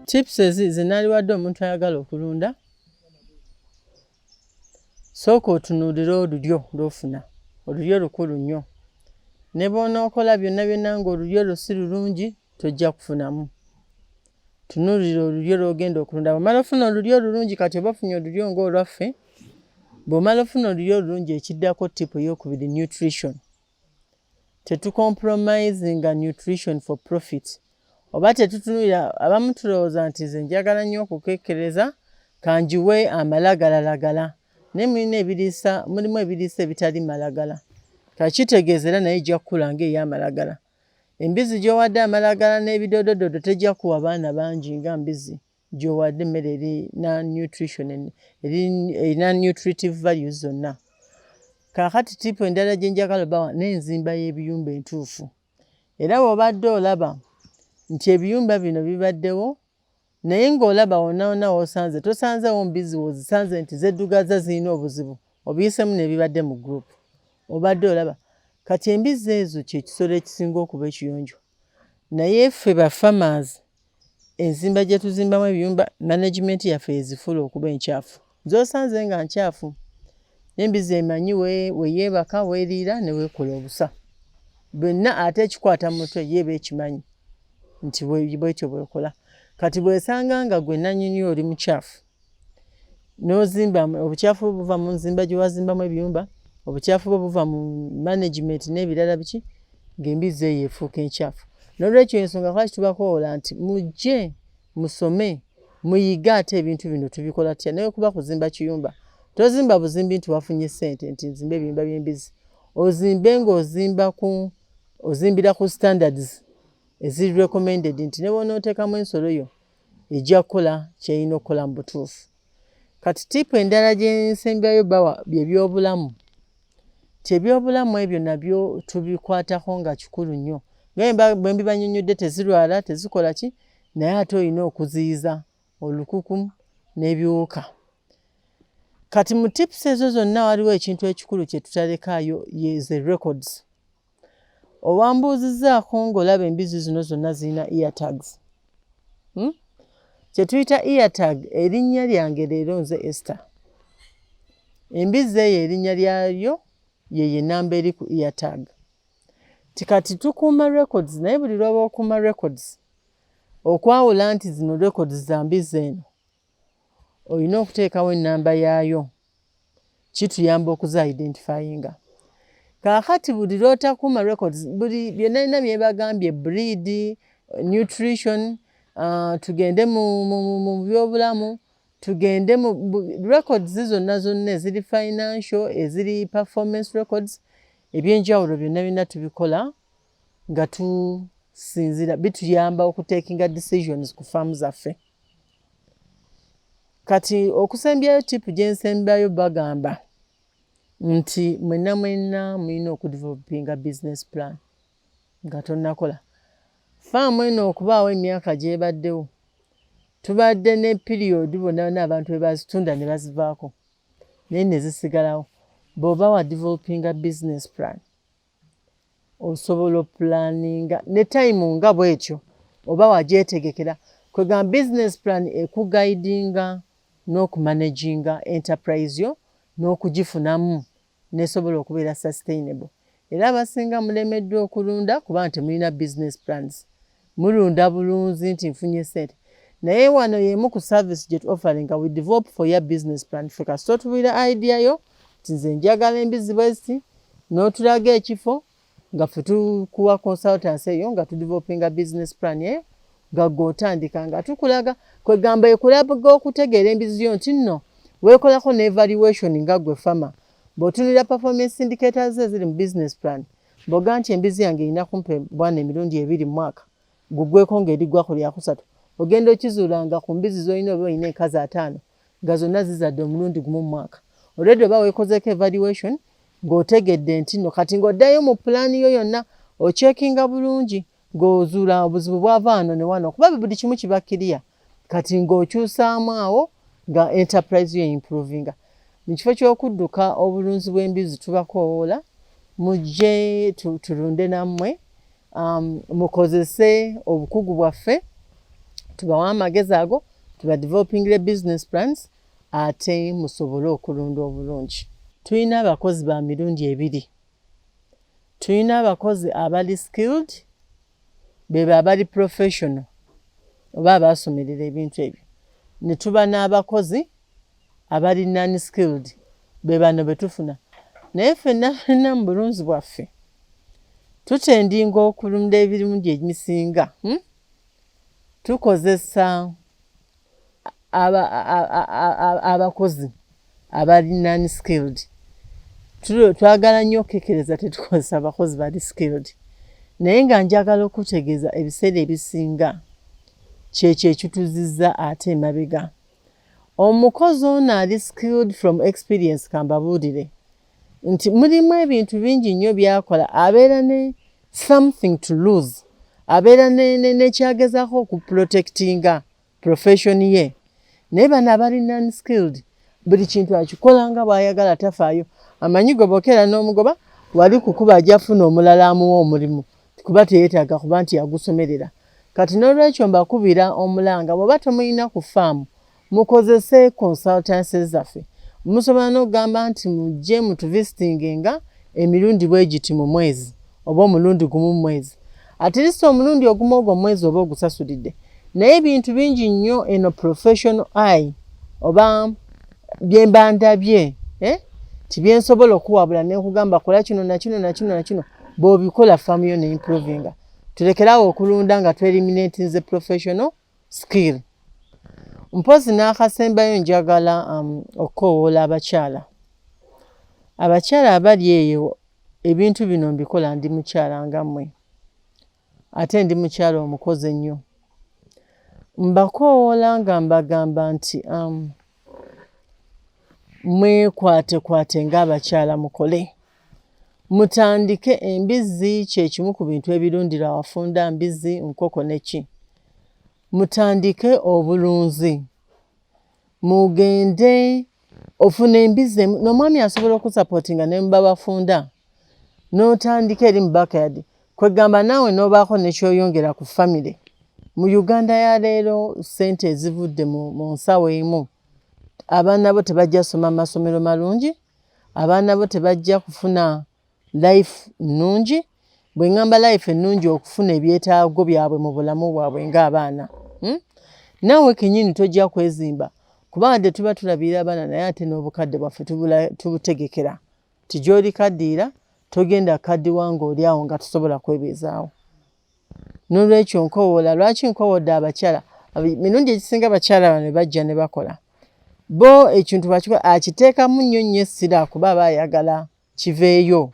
Tips zinaliwadde omuntu ayagala okulunda. Sooka otunuulira olulyo lw'ofuna. Olulyo lukulu nnyo. Ne bw'onookola byonna byonna ng'olulyo lwo si lulungi tojja kufunamu. Tunuulira olulyo lw'ogenda okulunda. Bw'omala ofuna olulyo olulungi kati oba ofunye olulyo ng'olwaffe. Bw'omala ofuna olulyo olulungi ekiddako tipu ey'okubiri nutrition. Tetucompromisinga nutrition for profit. Oba tetutunuulira abamu tulowooza nti nze njagala nnyo okukekkereza kanjiwe amalagalagala. Ne mulimu ebiriisa ebitali malagala. Kakitegeeza era naye ejja kukula ng'ey'amalagala. Embizzi gy'owadde amalagala n'ebidoodododo tejja kuwa baana bangi nga mbizzi gy'owadde emmere erina nutrition erina nutritive values zonna. Kaakati tipu endala gye njagala bawa n'enzimba y'ebiyumba entuufu. Era bw'obadde olaba nti ebiyumba bino bibaddewo naye ng'olaba wonna w'osanze tosanzeewo mbizzi wozisanze nti zeddugaza zirina obuzibu obiyisemu n'ebibadde mu group. Obadde olaba kati embizzi ezo kye kisolo ekisinga okuba ekiyonjo. Naye ffe ba farmers enzimba gye tuzimbamu ebiyumba management yaffe ezifuula okuba enkyafu. Z'osanze nga nkyafu. Embizzi emanyi weyeebaka weeriira ne weekola obusa. Byonna ate ekikwata mu mutwe yeeba ekimanyi nti bwetyo bwekola. Kati bw'esanga nga gwe nannyini oli mukyafu n'ozimba obukyafu buva mu nzimba gye wazimbamu ebiyumba, obukyafu bwe buva mu management n'ebirala biki ng'embizzi eyo efuuka enkyafu. N'olwekyo ensonga lwaki tubakoola nti mujje musome muyige ate ebintu bino tubikola tutya. Naye kuba kuzimba kiyumba tozimba buzimbi nti wafunye ssente nti nzimba ebiyumba by'embizzi. Ozimbe ozimbira ku standards eziri recommended nti ne bw'onooteekamu ensolo yo ejja kukola ky'erina okukola mu butuufu. Kati tipu endala gye nsembayo bawa by'ebyobulamu. Ebyobulamu ebyo nabyo tubikwatako nga kikulu nnyo. Bwe mbibannyonnyodde tezirwala tezikola ki naye ate olina okuziyiza olukuku n'ebiwuka. Kati mu tipusi ezo zonna waliwo ekintu ekikulu kye tutalekaayo ze records. Owambuuzizzaako ng'olaba embizzi zino zonna zirina ear tags. Kye tuyita ear tag erinnya lyange leero nze Esther. Embizzi eyo erinnya lyayo ye nnamba eri ku ear tag. Kati tukuuma records naye buli lw'oba okuuma records okwawula nti zino records za mbizzi eno olina okuteekawo ennamba yaayo. Kituyamba okuza-identifyinga. Kaakati buli lw'otakuuma records buli byonna byonna byebagambye breed, nutrition, tugende mu byobulamu, tugende mu records zonna eziri financial, eziri performance records, ebyenjawulo byonna byonna tubikola nga tusinzira bituyamba okutekinga decisions ku faamu zaffe. Kati okusembyayo tipu gye nsembayo bagamba nti mwenna mulina okudevelopinga business plan nga tonnakola. Faamu eno okubaawo emyaka gy'ebaddewo tubadde ne piriyodi bonna abantu bwe bazitunda ne bazivaako naye ne zisigalawo. Bw'oba wa developinga business plan osobola opulaninga ne time nga bw'etyo oba wagyetegekera. Kwegamba business plan ekugayidinga n'okumanaginga enterprise yo n'okugifunamu nesobola okubeera sustainable. Era abasinga mulemeddwa okulunda kuba nti mulina business plans. Mulunda bulunzi nti nfunye ssente. Naye wano y'emu ku service gye tu-offering we develop for your business plan. Ffe kasita otubuulira idea yo nti nze njagala embizzi bwezi n'otulaga ekifo nga ffe tukuwa consultancy eyo nga tudevelopinga business plan eyo nga gw'otandika nga tukulaga kwegamba ekulaga okutegeera embizzi yo nti nno weekolako n'evaluation nga gwe fama. Bw'otunulira performance indicators eziri mu business plan bw'oga nti embizzi yange erina kumpe bwana emirundi 2 mu mwaka gugweko ng'eriggwa ku lyakusatu ogenda okizuulanga ku mbizzi z'olina oba olina enkazi 5 nga zonna zizadde omulundi gumu mu mwaka. Already oba weekozeeko evaluation ng'otegedde nti nno kati ng'oddayo mu pulaani yo yonna ocekinga bulungi ng'ozuula obuzibu bwava wano ne wano kuba buli kimu kiba kiriya kati ng'okyusaamu awo nga enterprise yo improvinga. Mu kifo ky'okudduka obulunzi bw'embizzi tubakoowoola mujje tulunde nammwe mukozese obukugu bwaffe tubawa amagezi ago, tuba developing business plans, ate musobole okulunda obulungi. Tulina abakozi ba mirundi ebiri. Tulina abakozi abali skilled, bebe abali professional, oba abasomerera ebintu ebyo. Ne tuba n'abakozi abali non-skilled, be bano betufuna. Naye ffenna mu bulunzi bwaffe tutendinga okulunda ebirungi emisinga. Tukozesa abakozi abali non-skilled. Twagala nnyo okukekereza tetukozesa abakozi bali skilled. Naye nga njagala okutegeeza ebiseera ebisinga kyekyo ekituzizza ate emabega. Omukozi ono ali skilled from experience, kambabuulire nti mulimu ebintu bingi nnyo byakola, abeera ne something to lose, abeera nekyagezaako okuprotectinga profession ye. Naye bano abali non-skilled, buli kintu akikola nga bw'ayagala, tafaayo. Amanyi gobokeera n'omugoba, wali kukuba ajja afuna omulala amuwa omulimu, kuba teyeetaaga kuba nti yagusomerera. Kati n'olwekyo mbakubira omulanga, bw'oba temulina ku faamu, mukozese consultancies zaffe. Musobola n'okugamba nti mujje mutuvisitingenga emirundi bwe giti mu mwezi, oba omulundi gumu mu mwezi. At least omulundi ogumu ogwo mu mwezi oba ogusasulidde. Naye ebintu bingi nnyo eno professional eye, oba byemba ndabye, tibyensobola okuwabula n'ekugamba kola kino na kino na kino na kino, bw'obikola faamu yo ne improvinga. Tulekeraawo okulunda nga tu-eliminatinze professional skill. Mpozi n'akasembayo njagala okukoowoola abakyala. Abakyala abali eyo, ebintu bino mbikola ndi mukyala nga mmwe. Ate ndi mukyala omukozi ennyo. Mbakoowoola nga mbagamba nti mwekwatekwate ng'abakyala mukole. Mutandike embizzi kyekimu ku bintu ebirundira wafunda, mbizzi, nkoko neki. Mutandike obulunzi. Mugende ofune embizzi, n'omwami asobola okusapootinga ne muba bafunda. N'otandika eri mu backyard. Kwegamba naawe n'obaako nekyoyongera ku family. Mu Uganda ya leero ssente ezivudde mu nsawo emu. Abaana bo tebajja soma masomero malungi, abaana bo tebajja kufuna life nnungi. Bwe ngamba life ennungi, okufuna ebyetaago byabwe mu bulamu bwabwe ng'abaana. Naawe kennyini tojja kwezimba, kubanga tuba tulabira abaana, naye ate n'obukadde bwaffe tubutegekera. Tijoli kaddiira, togenda kaddiwa ng'oli awo nga tusobola kwebeezaawo. N'olwekyo nkoowoola, lwaki nkoowodde abakyala? Mirundi egisinga abakyala bano bajja ne bakola. Bo ekintu bakikola akiteekamu nnyo essira kuba aba ayagala kiveeyo.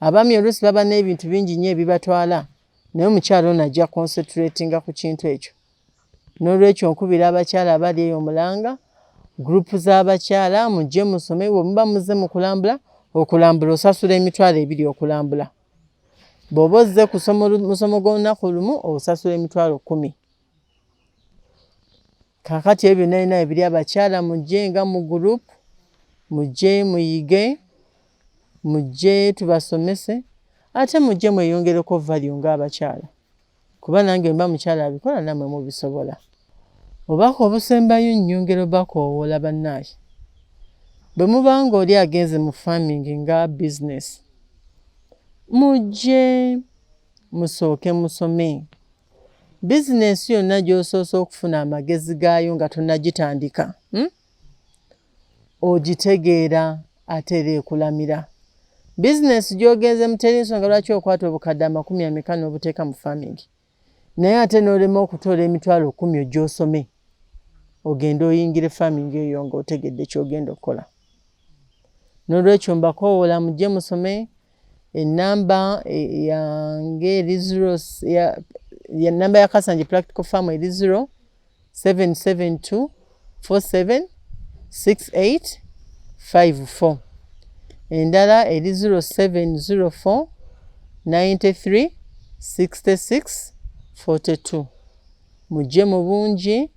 Abaami oluusi baba n'ebintu bingi nnyo ebibatwala, naye omukyala ono ajja concentratinga ku kintu ekyo. N'olwekyo nkubira abakyala abali eyo Mulanga, gurupu z'abakyala, mujje musome. Bwe muba muzze mu okulambula osasula emitwalo 2 okulambula. Bw'oba ozze musomo gw'olunaku lumu osasula emitwalo 10. Kaakati ebyo byonna ebiri abakyala, mujje nga mu gurupu, mujje muyige, mujje tubasomese, ate mujje mweyongereko value ng'abakyala. Kuba nange mba mukyala abikola, nammwe mubisobola. Obubaka obusembayo nnyongera bakoowoola bannaaye. Bwe muba ng'oli agenze mu farming nga business, mujje musooke musome. Bizinesi yonna gy'osoose okufuna amagezi gaayo nga tonnagitandika, ogitegeera ate era ekulamira. Bizinesi gy'ogenze muteri nsonga lwaki okwata obukadde 40 n'obuteeka mu farming, naye ate n'olema okutoola emitwalo 10 gy'osome, ogende oyingire farming eyo ng'otegedde ky'ogenda okukola. N'olwekyo mbakoowoola mujje musome. Ennamba yange eri 0, ennamba ya Kasanje Practical Farm eri 0772476854. Endala eri 0704936642. Mujje mu bungi,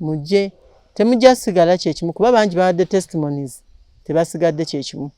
mujje temujja sigala kyekimu, kuba bangi bawadde testimonies tebasigadde kyekimu.